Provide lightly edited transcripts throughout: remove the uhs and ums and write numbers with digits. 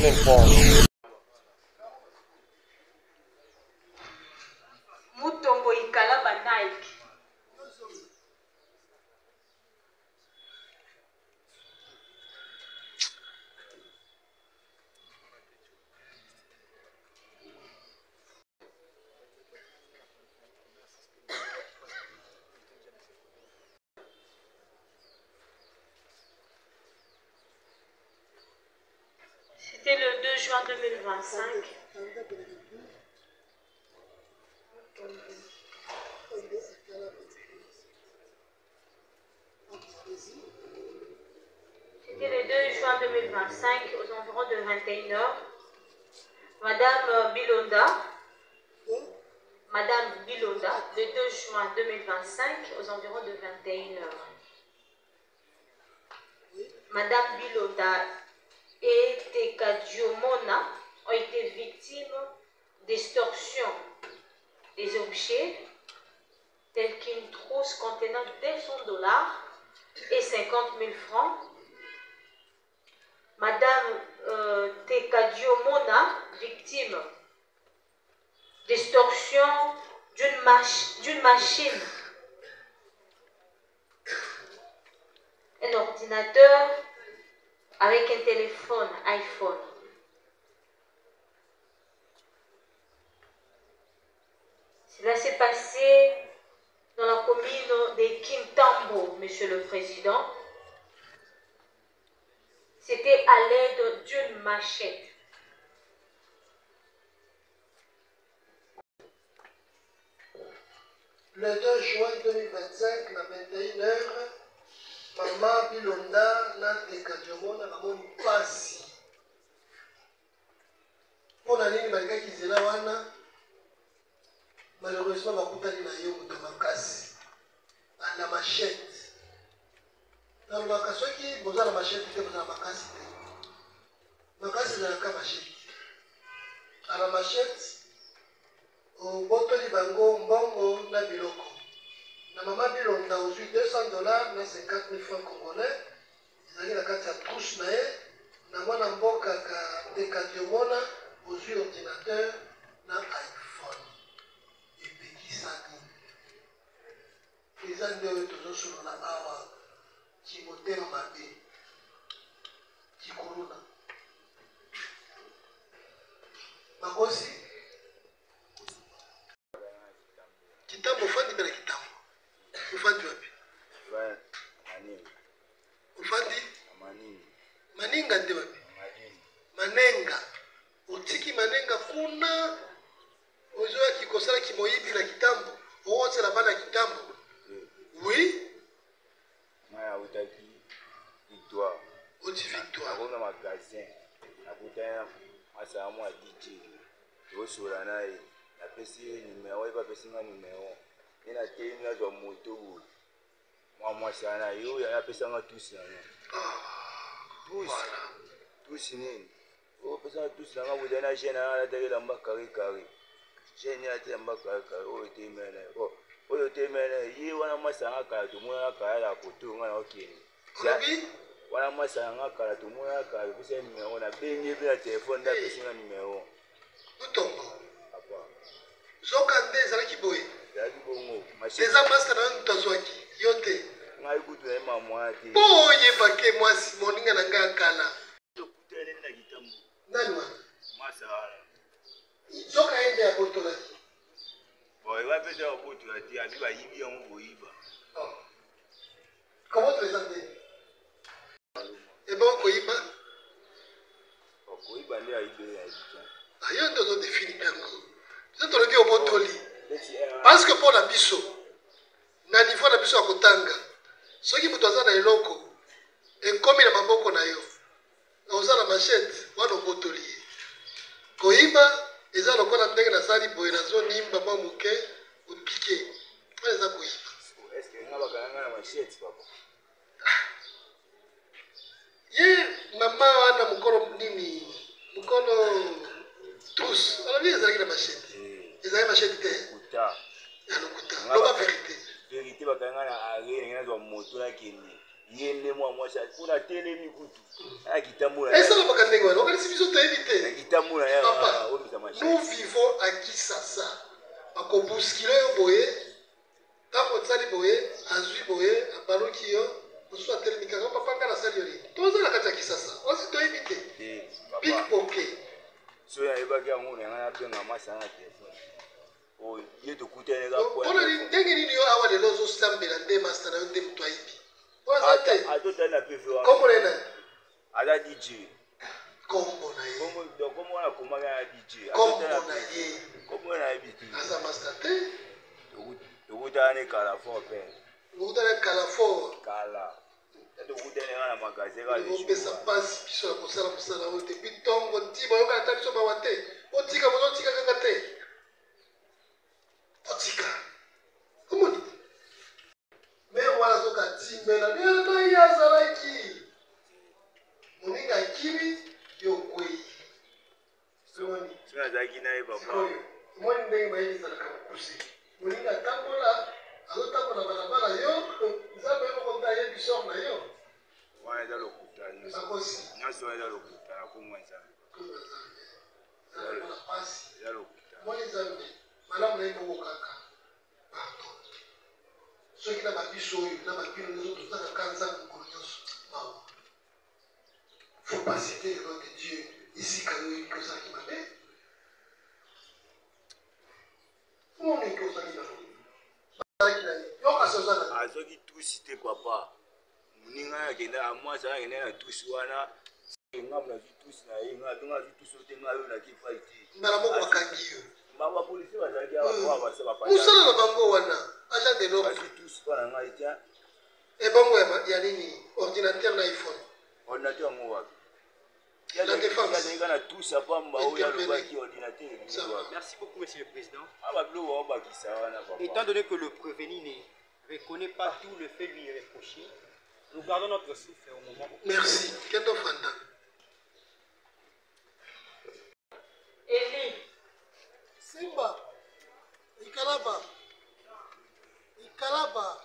000 francs. Mutombo ikala ba Nike. C'était le 2 juin 2025. C'était le 2 juin 2025, aux environs de 21 h. Madame Bilonda, le 2 juin 2025, aux environs de 21 h. Madame Bilonda et Tekadiomona ont été victimes d'extorsion des objets tels qu'une trousse contenant 200 dollars et 50 000 francs. Madame Tekadiomona, victime d'extorsion d'une machine, un ordinateur avec un téléphone iPhone. Cela s'est passé dans la commune de Kintambo, Monsieur le Président. C'était à l'aide d'une machette. Le 2 juin 2025, à 21 h, Maman Bilonda na Tekadiomona namoni pasi. Pona nini balikaki zela wana? Malheureusement bakutani na yo moto makasi. Na machette. Dans le cas soki boza na machette te boza na makasi te. Makasi na ka machette. À la machette au botoli bango mbongo na biloko. Na Maman Bilonda ozwi 200 dollars na 50 000 francs congolais. Ezali na kati ya trousse na ye. Na mwana mboka ka Tekadiomona ozwi ordinateur na iPhone. Epekisaki. Eza nde oyo tozosolola awa kimotema mabe. Kikorona. Makosi. Kitambo fandi bela kitambo. Ufandi wapi? Ufandi? Maninga nde wapi? Manenga. Utiki Manenga kuna ozoya kikosala kimoyibi na kitambo. Owote la bana kitambo. Oui? Maya utaki victoire. Oti victoire. Akona magasin. Akutana asamu a DJ. Osola naye. La pesi numéro, il va pesi nga numéro. Il a été une autre moto. Moi sana yo ya pesa nga tous na. Tous. Tous ni. O pesa tous na nga budana jena la tele lamba carré. Jena te lamba carré. O te mena. O te mena yi wana masanga kala tumuna kala la koto nga okeni. Obi? Wana masanga kala tumuna kala pesa numéro na bengi pe na téléphone da pesa nga numéro. Mutombo. Zoka nde ezalaki boye. Ezalaki bongo. Eza master na mutazwaki. Yo te. Ngai kutu na mama te. Boye bake mwasi moninga na ngai kala. Tokutane na kitambo. Nani wana? Masala. Zoka ende ya botolaki. Boye va pesa ya botolaki abiba yibi yango boyiba. Comment tu les as dit? Et bon koyiba? Koyiba nde ayibe ya kitambo. Ayo ndo défini yango. C'est le au botoli. Parce que pour la biso, na niveau na biso akotanga. Soki mutu aza na eloko, ekomi na maboko na yo. Oza na machette, wana botoli. Koyiba, eza lokola ndenge na sali boye na zone nimba mwa muke, upike. Wana eza koyiba. Est-ce que nga bakanga na machette papa? Ye, mama wana mukolo nini? Mukolo tous. Alors bien ezalaki na machette. Ezalaki machette te. Kuta. Ya lokuta. Loba vérité. Vérité bakanga na arena ngana zo moto na kende. Yende moi ça pour la télé mi kutu. Ah kitambo. Esa la bakandenge wana. Okali sibiso te ebi nous vivons à Kisasa. À Kobuskilo Boye, Tapotsali Boye, Azui Boye, à Balokio, on soit télé papa kana saliori. Tous la kata Kisasa. On s'est doit éviter. Pickpocket. So ya eba kia ngone ngana benga masanga telefone. O yeto kutene ga kwa. On a dit dengi ni yo awa de lozo sambela nde master na nde mtu aibi. Ato tena PV wa. Comment on est? Ala DJ. Comment na ye? Comment on a comment ya DJ? Comment na ye? Comment na ibiti? Asa master te. Ukutane kala fo pe. Ukutane kala fo. Kala. Eto ukutane ngana magaze ga le pesa passe biso ya kosala mosala oyo te bitongo ntima oyoka ata biso mawa te otika bozotika kaka te otika omoni me wana azoka timbela nena ye azalaki moninga akimi yo kwei omoni azalaki na ye papa omoni ndenge bayebisaka mokuse moninga atambola azotambola balabala yo nzambe yokokonta ayebi sor na yo wana eza lokuta nyonso wana eza lokuta na komwa nzambe eza lokuta moni nzambe malamu na ye moko kaka pardon soki na babiso oyo na babino nyonso tozalaka nzambe mokolo nyonso mawa faut pas citer le nom de Dieu esika yo oyebi ozalaki mabe moningi ozali na bazalaki na ye yokasi ozala azoki tusi te papa moninga akenda amwasi akende na tusi wana ngamu nazwi tusi na ye ngabi ngazwi tusi ote ngayo nakifai te mbala moko bakangi yo bapolisi bazalaki awa base mosala na bango wana agent de l'ordre bazwi tusi mpona ngai tia ebongo ya nini ordinateur na iphone ordinateur yango wapi la défense azalika na tusi apamba oyo alobaki ordinateur. Merci beaucoup, Monsieur le Président. Étant Étant donné que le prévenu ne reconnaît pas tout le fait lui reproché, nous gardons notre souffle au moment où... Merci. Kendo Fanda. Eli. Simba. Ikalaba. Ikalaba.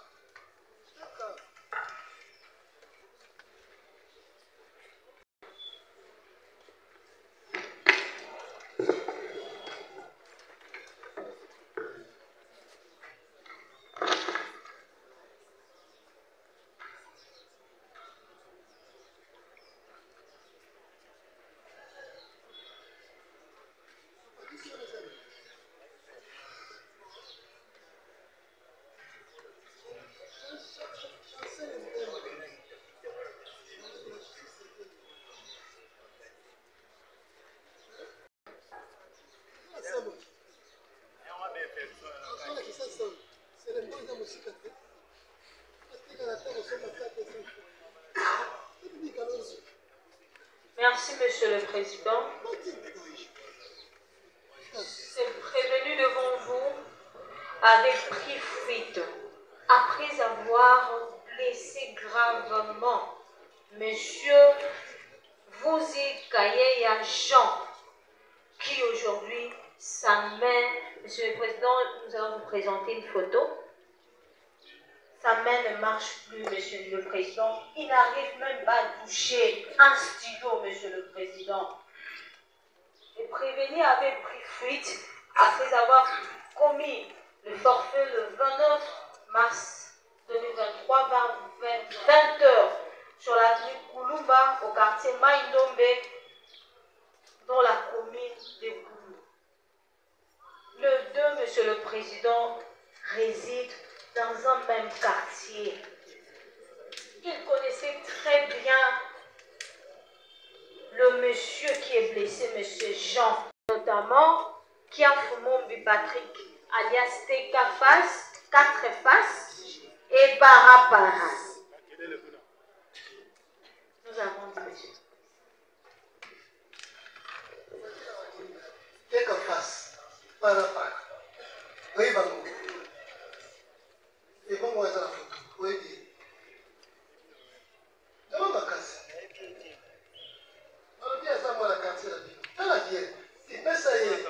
Merci, Monsieur le Président. C'est prévenu devant vous avec pris fuite après avoir blessé gravement Monsieur Vuzi Kayeya Jean, qui aujourd'hui, sa main, Monsieur le Président, nous allons vous présenter une photo. Sa main ne marche plus, Monsieur le Président. Il n'arrive même pas à toucher un stylo, Monsieur le Président. Le prévenu avait pris fuite après avoir commis le forfait le 29 mars 2023 vers 20h sur l'avenue Kulumba au quartier Maïndombe dans la commune de Goulou. Le 2, Monsieur le Président, réside dans un même quartier. Il connaissait très bien le monsieur qui est blessé, monsieur Jean, notamment Kiafumombi Patrick, alias Teka Face, 4 faces et Parapara. Nous avons dit monsieur. Teka Face, Parapara. Oui, Bango. Et bon, moi, ça la photo. Oui, bien. D'abord, ma casse. Alors, bien, ça, moi, la carte, c'est la vie. Elle a bien. Et bien, ça y est.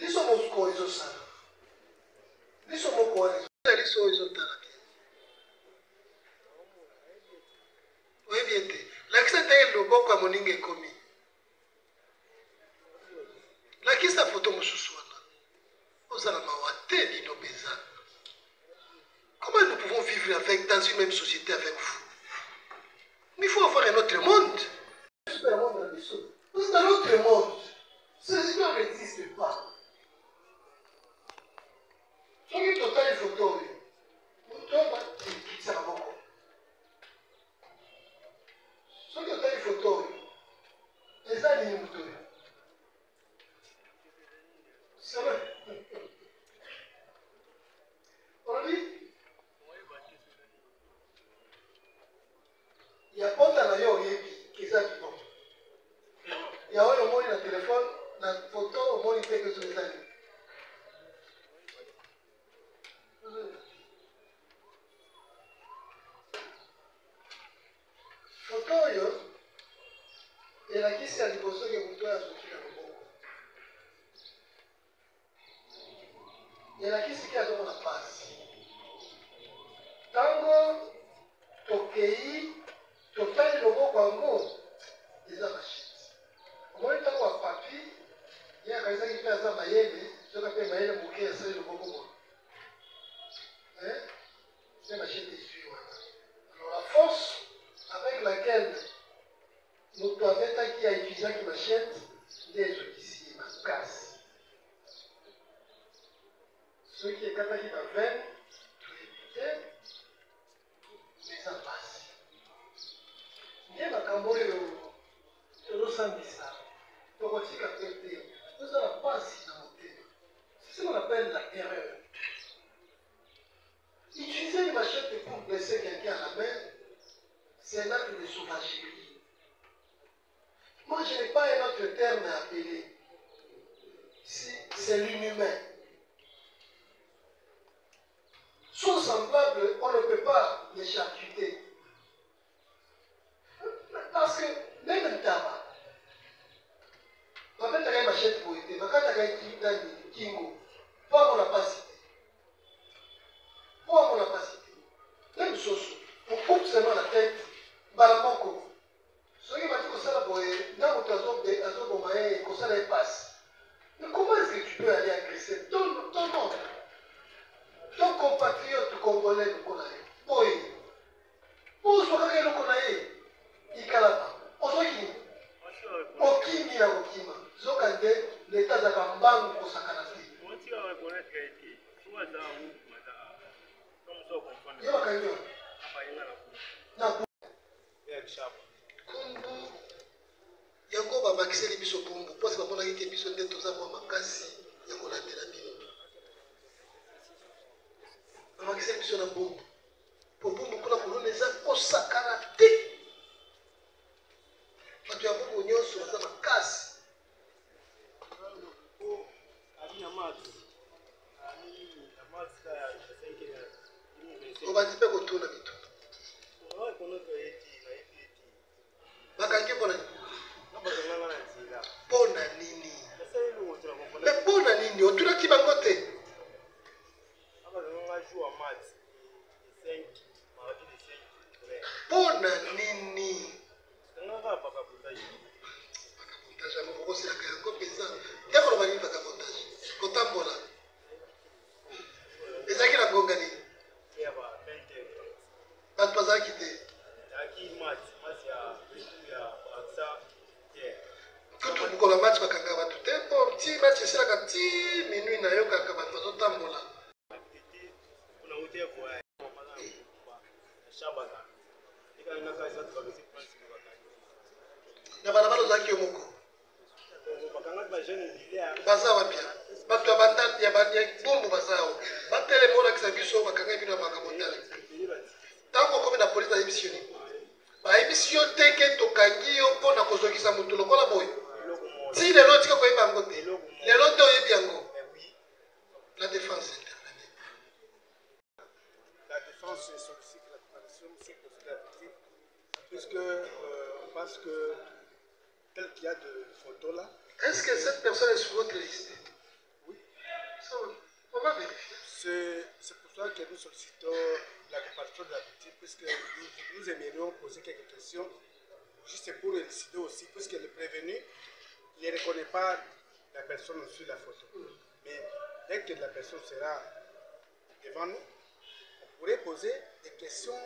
Ils sont mon corps, ils ont ça. Ils sont mon corps, ils sont ça. Oui, bien. L'accès est le bon comme on est commis. La qui sa photo, dans une même société avec vous. Mais il faut avoir un autre monde. Dans notre monde, ces histoires n'existent pas. Ce qui est total photo, c'est un bon. Ce qui est total photo, c'est ça les moutons. C'est vrai. On dit, il y a pas de qui est bon. Il y a au moins un téléphone, la photo, au moins il fait que sur les amis. Photo, il y a qui s'est à l'hypothèse que vous devez associer à l'oboko. Il y a qui s'est qui a donné la passe. Tango, Tokei, Total l'oboko en gros, ils ont acheté. Moi, je suis un papier, il y a quelqu'un qui fait ça, je vais faire un bouquet, ça, je vais beaucoup. C'est ma chaîne des yeux. Alors, la force avec laquelle nous devons être qui a utilisé qui m'achète, des autres ici, ma casse. Ceux qui sont capables de faire, mais ça passe. Bien, ma cambo, je le sens bizarre. Nous avons pas si dans mon thème. C'est ce qu'on appelle la erreur. Utiliser une machette pour blesser quelqu'un à la main, c'est un acte de sauvagerie. Moi, je n'ai pas un autre terme à appeler. C'est l'inhumain. Sont semblables, on ne peut pas les charcuter. Parce que même un tabac, quand tu as une machette pour aider, quand tu as une kingo, pas mon capacité. Pas mon capacité. Même chose, on coupe seulement la tête, balamoko. Ce qui m'a dit que ça, dans le ça passe. Mais comment est-ce que tu peux aller agresser ton monde, ton compatriote congolais, le Konaï? Oui. Pour ce que le Konaï, il calaba. Aujourd'hui, Okimi na Okima. Zokande, l'État d'Akambang pour sa canapé. Il y a un canyon. Kumbu, yango babakiseli biso kumbu, parce que bamonaki te biso nde toza mwa makasi ya kolandela bino. Babakiseli biso na bumbu. Po bumbu kuna kolona eza kosakana te. Bato ya bumbu nyonso baza makasi. Obandi mpe kotuna bitu. Bakangi mpona nini? Mpona nini? Me mpona nini? Otunaki bango te. Mpona nini? Bakamontage yango bokoselaka yango mpenza. Ntango loba nini bakamontage? Kotambola. Ezalaki na ngonga nini? Bato bazalaki te. Tutu bukola match bakanga bato te mpo ti match esilaka ti minui na yo kaka bato bazotambola. Na balabala ozalaki yo moko baza wapia bato ya bumbu baza awo batelema olakisa biso bakanga bino ya makamotale ntango okomi na polisi ayebisi yo nini bayebisi yo te ke tokangi yo mpo na kozongisa motu lokola boyo ti lelo tika koyeba yango te lelo te oyebi yango. La défense intervenue. La défense sollicite la comparaison sur la victime puisque on pense que tel qu'il y a de photos là. Est-ce que cette personne est sur votre liste? Oui. On va vérifier. C'est pour ça que nous sollicitons la comparaison de la victime puisque nous aimerions poser quelques questions juste pour élucider aussi puisque le prévenu ne reconnaît pas la personne sur la photo. Mais dès que la personne sera devant nous, on pourrait poser des questions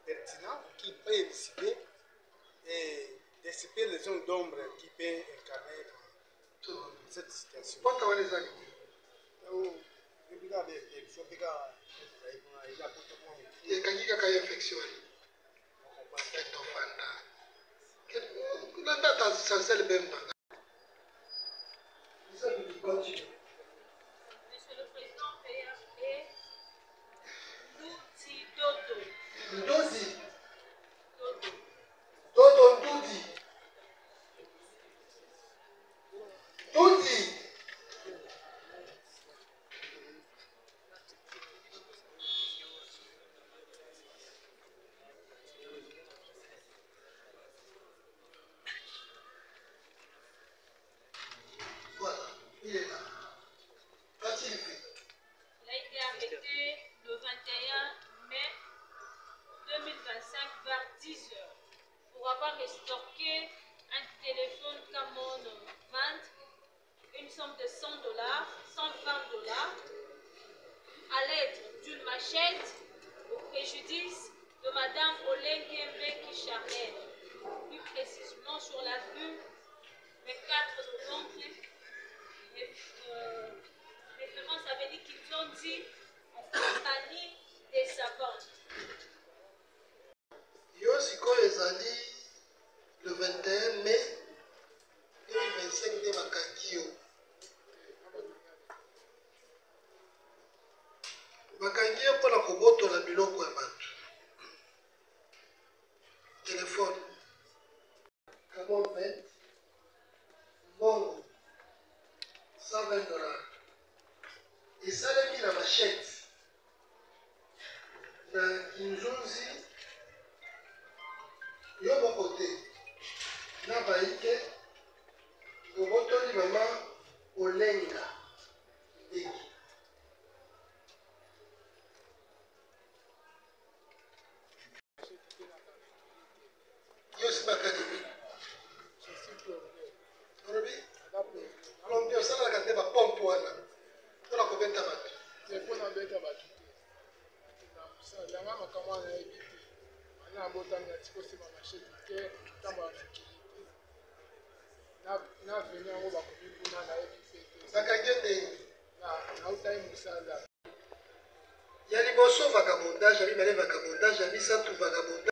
pertinentes qui peuvent élucider et dissiper les zones d'ombre qui peuvent incarner dans cette situation. Monsieur le Président, PHP, Ndouti Dodo. Ndozi. Dodo. Dodo Ndudi. Ndudi. Voilà, il est là. Qu'a-t-il fait? Il a été arrêté le 21 mai 2025 vers 10 h pour avoir estorqué un téléphone Camon 20, une somme de $100, $120, à l'aide d'une machette au préjudice de Madame Olengembe Kisharel, plus précisément sur la rue 24 novembre, référence avait dit qu'ils ont dit en compagnie des savantes. Yo sikoyo ezali le 21 mai 2025 nde bakangi yo. Bakangi ye mpona kobotola biloko ya bato. Telefone Camon 20, mbongo $120 esalemi na machete na kinzunzi yo moko te na baike obotoli mama Olenga Mbeki. Yo si bakadimi olobi alobi osalaka nde bapompe wana mpona kobeta bato. mpona beta bato te yanga makambo wana nayebi te ana abotami na tikosema mashete te ntango ya sécurité na veni yango bakomi kuna nayebi pe te Bakangi ye ndenge nautaki mosala ya liboso vagabondage, ya mibale vagabondage, ya misato vagabondage.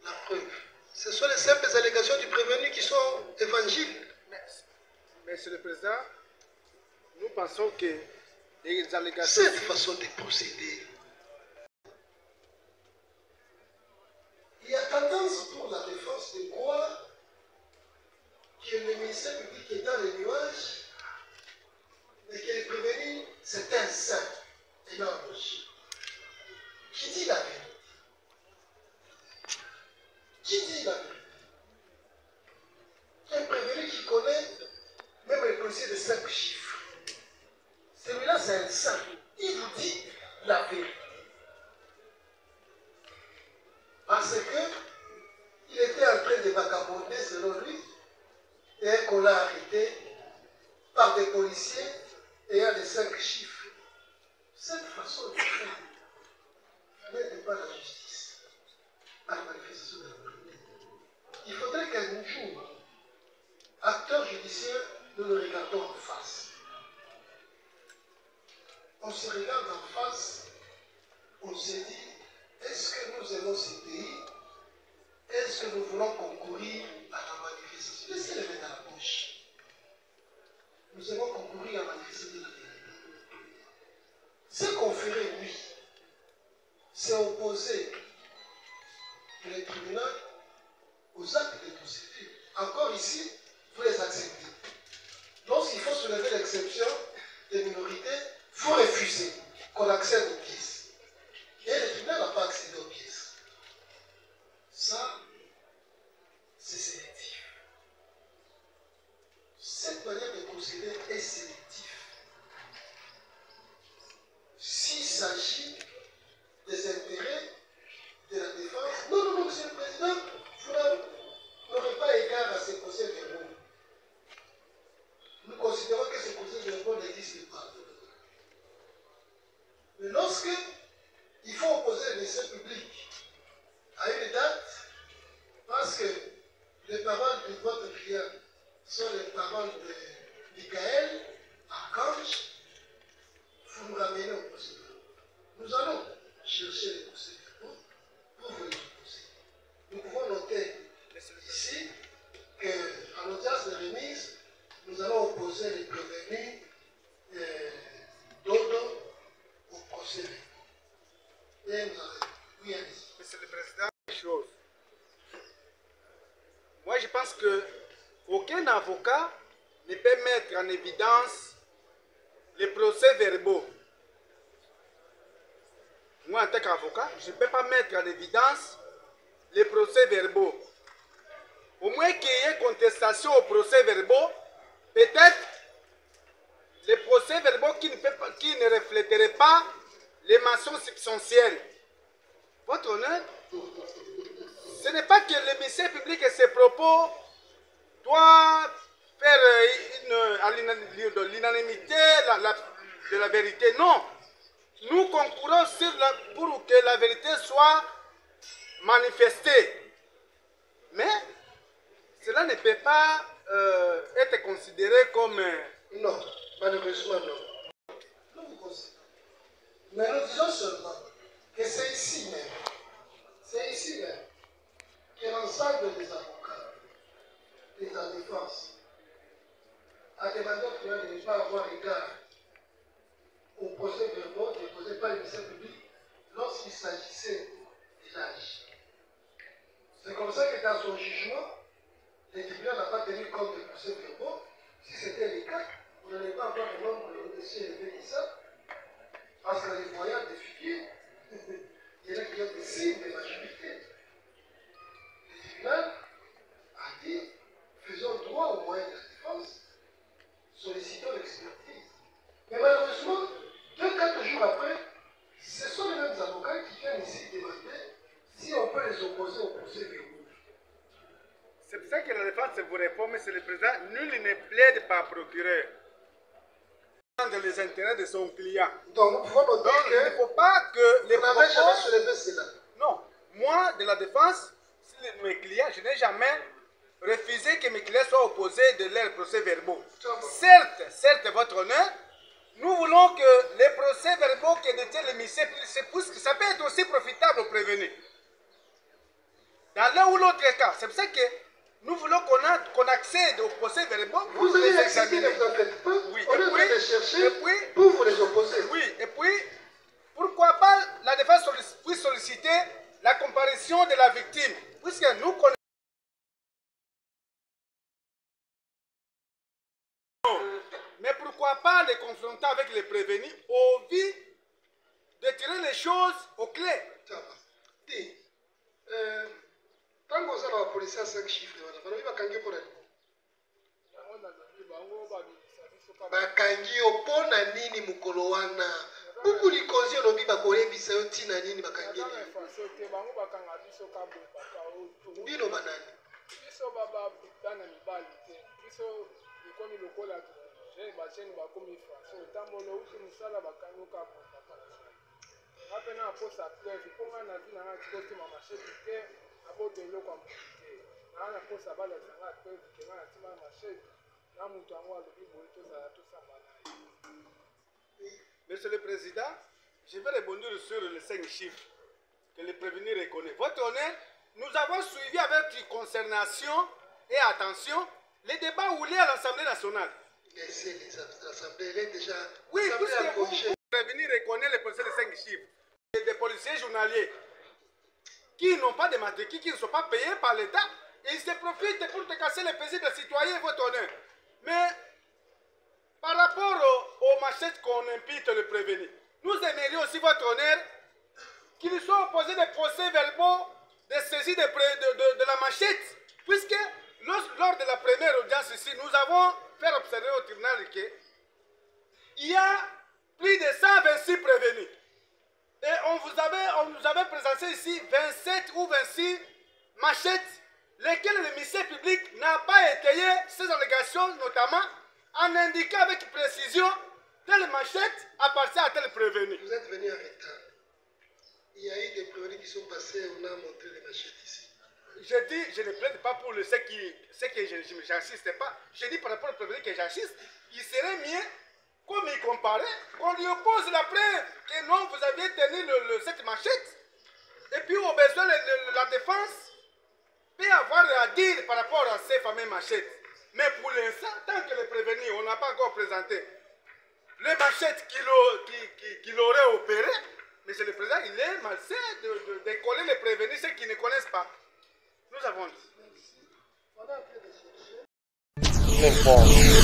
La preuve, ce sont les simples allégations du prévenu qui sont évangiles. Monsieur le Président, nous pensons que les allégations... Cette façon de procéder, il y a tendance pour la défense de croire que le ministère public est dans les nuages, mais que le prévenu, c'est un saint et non un rocher. Qui dit la vérité? Qui dit la vérité? Un prévenu qui connaît même les policiers de 5 chiffres. Celui-là, c'est un saint. Il vous dit la vérité. Parce que il était en train de vagabonder selon lui et qu'on l'a arrêté par des policiers ayant les 5 chiffres. Cette façon de faire n'aide pas la justice à la manifestation de la vérité. Il faudrait qu'un jour, acteurs judiciaires, nous le regardons en face. On se regarde en face, on se dit, est-ce que nous aimons ce pays? Est-ce que nous voulons concourir à la manifestation? Laissez les mains dans la poche. Nous aimons concourir à manifester la vérité. Ce qu'on ferait, oui, c'est opposer les tribunaux aux actes de procédure. Encore ici, il faut les accepter. Lorsqu'il faut soulever l'exception des minorités, il faut refuser qu'on accède aux pièces. Et le tribunal n'a pas accédé aux pièces. Ça, c'est sélectif. Cette manière de procéder est sélective. S'il s'agit des intérêts de la défense, non, Monsieur le Président, vous n'aurez pas égard à ces procès verbaux. Nous considérons que ces procès verbaux n'existent pas. Mais lorsque il sont les paroles de Michael, archange. Vous nous ramenez au procès. Nous allons chercher les procès pour vous les opposer. Nous pouvons noter ici qu'à l'audience de remise, nous allons opposer les prévenus Dodo au procès. Et nous allons. Oui, allez-y. Monsieur le Président, une chose. Moi, je pense qu'aucun avocat ne peut mettre en évidence les procès-verbaux. Moi, en tant qu'avocat, je ne peux pas mettre en évidence les procès-verbaux. Au moins qu'il y ait contestation aux procès-verbaux, peut-être les procès-verbaux qui ne reflèteraient pas les mentions substantielles. Votre honneur, ce n'est pas que le ministère public et ses propos doivent faire à l'unanimité de la vérité. Non. Nous concourons pour que la vérité soit manifestée. Mais cela ne peut pas être considéré comme... Non, malheureusement non. Nous vous conseillons. Mais nous disons seulement que c'est ici même que l'ensemble des avocats, de la défense, a demandé au tribunal de ne pas avoir égard au procès verbaux déposé par le ministère public lorsqu'il s'agissait de l'âge. C'est comme ça que dans son jugement, le tribunal n'a pas tenu compte des procès verbaux. Si c'était le cas, vous n'allez pas avoir le nombre de dossiers élevés que ça, parce que les moyens de figure, il y en a qui ont des signes de majorité. Le tribunal a dit, faisons droit aux moyens de la défense, sollicitons l'expertise. Mais malheureusement, 2-4 jours après, ce sont les mêmes avocats qui viennent ici demander si on peut les opposer au procès verbaux. C'est pour ça que la défense vous répond, Monsieur le Président, nul ne plaide par procureur. Dans les intérêts de son client. Donc nous pouvons noter Donc, il ne que faut pas que les vous n'avez jamais soulevé cela. Non, moi, de la défense, si mes clients, je n'ai jamais refusé que mes clients soient opposés de leurs procès-verbaux. Certes, votre honneur, nous voulons que les procès-verbaux que détient le ministère public, ça peut être aussi profitable aux prévenus. Dans l'un ou l'autre cas, c'est pour ça que nous voulons qu'on accède aux procès-verbaux. Vous allez accepter, ne vous en faites pas. Oui, On est de chercher pour vous les opposer. Oui, et puis, pourquoi pas la défense puisse solliciter la comparution de la victime, puisque nous connaissons. Mais pourquoi pas les confronter avec les prévenus au vu de tirer les choses au clair. Dis, tant qu'on a la police à 5 chiffres, on va bakangi pour elle. Bakangi opona nini mukolo wana. Buku likonzi olobi bakoyebisa yo tina nini bakangi nini. Bino banani. Biso baba bana mibali te. Biso ikomi lokola je bacheni bakomi faso tambolo uti musala bakanuka baba. Apena aposa preuve ponga na dina na tikoti mama cheki ke aboto eloko amukite. Na posa bala sanga preuve ke na tima macheki. Na mutu ango alobi boye tozala tosambana. Monsieur le Président, je vais répondre sur les 5 chiffres que le prévenu reconnaît. Votre honneur, nous avons suivi avec consternation et attention les débats roulés à l'Assemblée nationale. Laissez l'Assemblée, elle est déjà... Oui, puisque vous, le prévenu reconnaît les policiers de 5 chiffres. Et des policiers journaliers qui n'ont pas de matricule, qui ne sont pas payés par l'État, ils se profitent pour te casser les paisibles citoyens, votre honneur. Mais par rapport aux machettes qu'on impute le prévenu, nous aimerions aussi, votre honneur, qu'ils soient opposés des procès-verbaux de saisie de la machette, puisque lors de la première audience ici, nous avons fait observer au tribunal qu'il y a plus de 126 prévenus. Et on nous avait présenté ici 27 ou 26 machettes, lesquelles le ministère public n'a pas étayé ces allégations, notamment en indiquant avec précision telle machette appartient à tel prévenu. Vous êtes venu en retard. Il y a eu des prévenus qui sont passés, on a montré les machettes ici. je dis, je ne plaide pas pour ce que j'insiste pas. Je dis par rapport au prévenu que j'insiste, il serait mieux comme il comparait, qu'on lui oppose la preuve que non, vous aviez tenu cette machette. Et puis au besoin, la défense peut avoir à dire par rapport à ces fameuses machettes. Mais pour l'instant, tant que le prévenu, on n'a pas encore présenté les machettes qu'il aurait opérées, Monsieur le Président, il est malsain de coller les prévenus, ceux qui ne connaissent pas. Nous avons dit. Merci.